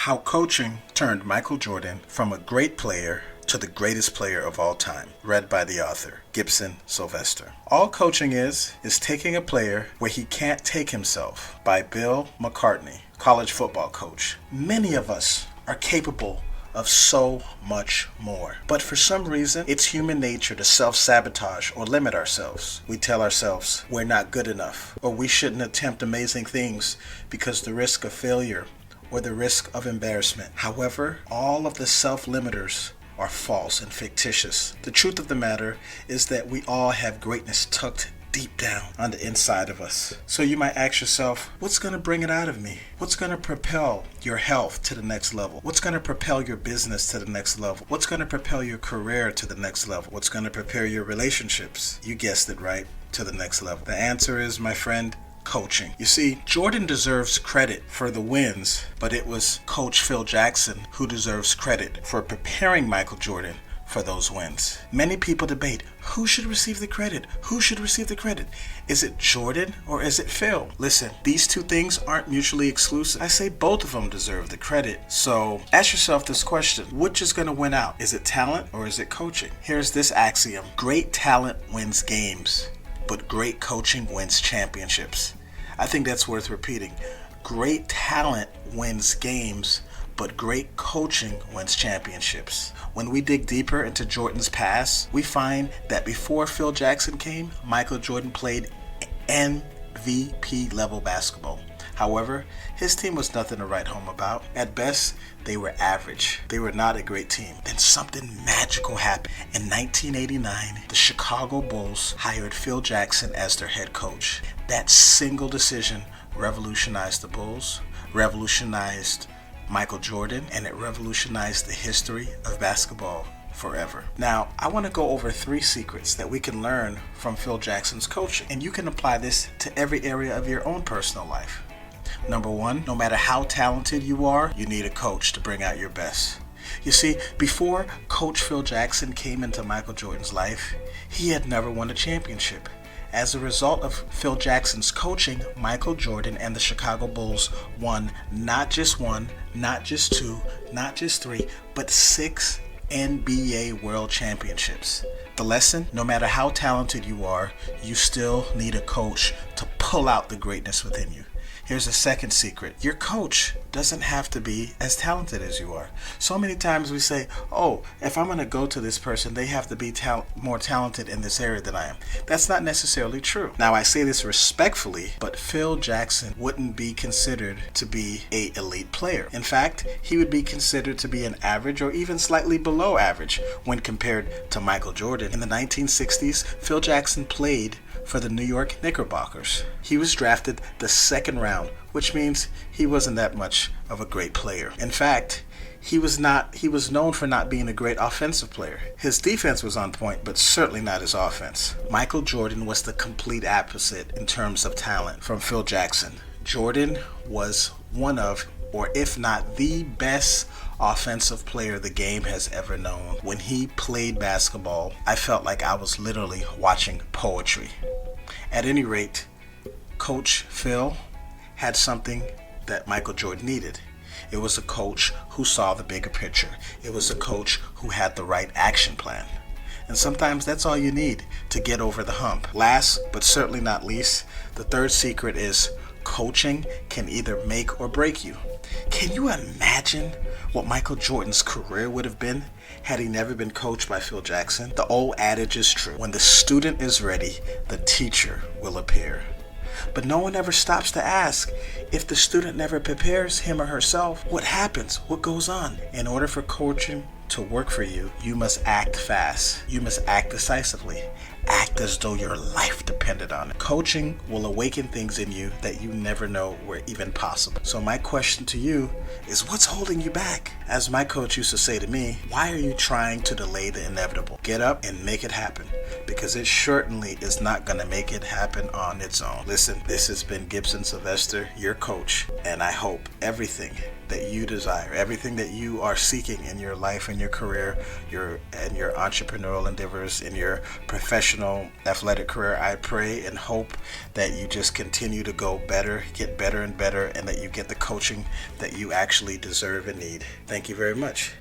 How Coaching Turned Michael Jordan from a Great Player to the Greatest Player of All Time, read by the author, Gibson Sylvester. All Coaching is taking a player where he can't take himself, by Bill McCartney, college football coach. Many of us are capable of so much more. But for some reason, it's human nature to self-sabotage or limit ourselves. We tell ourselves we're not good enough, or we shouldn't attempt amazing things because the risk of failure or the risk of embarrassment. However, all of the self-limiters are false and fictitious. The truth of the matter is that we all have greatness tucked deep down on the inside of us. So you might ask yourself, what's going to bring it out of me? What's going to propel your health to the next level? What's going to propel your business to the next level? What's going to propel your career to the next level? What's going to prepare your relationships? You guessed it right, to the next level. The answer is, my friend, coaching. You see, Jordan deserves credit for the wins, but it was Coach Phil Jackson who deserves credit for preparing Michael Jordan for those wins. Many people debate who should receive the credit. Who should receive the credit? Is it Jordan or is it Phil? Listen, these two things aren't mutually exclusive. I say both of them deserve the credit. So ask yourself this question: which is going to win out? Is it talent or is it coaching? Here's this axiom: great talent wins games, but great coaching wins championships. I think that's worth repeating. Great talent wins games, but great coaching wins championships. When we dig deeper into Jordan's past, we find that before Phil Jackson came, Michael Jordan played MVP level basketball. However, his team was nothing to write home about. At best, they were average. They were not a great team. Then something magical happened. In 1989, the Chicago Bulls hired Phil Jackson as their head coach. That single decision revolutionized the Bulls, revolutionized Michael Jordan, and it revolutionized the history of basketball forever. Now, I want to go over 3 secrets that we can learn from Phil Jackson's coaching, and you can apply this to every area of your own personal life. Number 1, no matter how talented you are, you need a coach to bring out your best. You see, before Coach Phil Jackson came into Michael Jordan's life, he had never won a championship. As a result of Phil Jackson's coaching, Michael Jordan and the Chicago Bulls won not just 1, not just 2, not just 3, but 6 NBA World Championships. The lesson: no matter how talented you are, you still need a coach to pull out the greatness within you. Here's a second secret: your coach doesn't have to be as talented as you are. So many times we say, oh, if I'm going to go to this person, they have to be more talented in this area than I am. That's not necessarily true. Now, I say this respectfully, but Phil Jackson wouldn't be considered to be an elite player. In fact, he would be considered to be an average or even slightly below average when compared to Michael Jordan. In the 1960s, Phil Jackson played for the New York Knickerbockers. He was drafted the 2nd round, which means he wasn't that much of a great player. In fact, he was known for not being a great offensive player. His defense was on point, but certainly not his offense. Michael Jordan was the complete opposite in terms of talent from Phil Jackson. Jordan was one of, or if not the best offensive player the game has ever known. When he played basketball, I felt like I was literally watching poetry. At any rate, Coach Phil had something that Michael Jordan needed. It was a coach who saw the bigger picture. It was a coach who had the right action plan. And sometimes that's all you need to get over the hump. Last, but certainly not least, the 3rd secret is coaching can either make or break you. Can you imagine what Michael Jordan's career would have been had he never been coached by Phil Jackson? The old adage is true: when the student is ready, the teacher will appear. But no one ever stops to ask, if the student never prepares him or herself, what happens? What goes on? In order for coaching to work for you, you must act fast. You must act decisively. Act as though your life depended on it. Coaching will awaken things in you that you never know were even possible. So my question to you is, what's holding you back? As my coach used to say to me, why are you trying to delay the inevitable? Get up and make it happen. because it certainly is not going to make it happen on its own. Listen, this has been Gibson Sylvester, your coach, and I hope everything that you desire, everything that you are seeking in your life and your career, your entrepreneurial endeavors, in your professional athletic career, I pray and hope that you just continue to go better, get better and better, and that you get the coaching that you actually deserve and need. Thank you very much.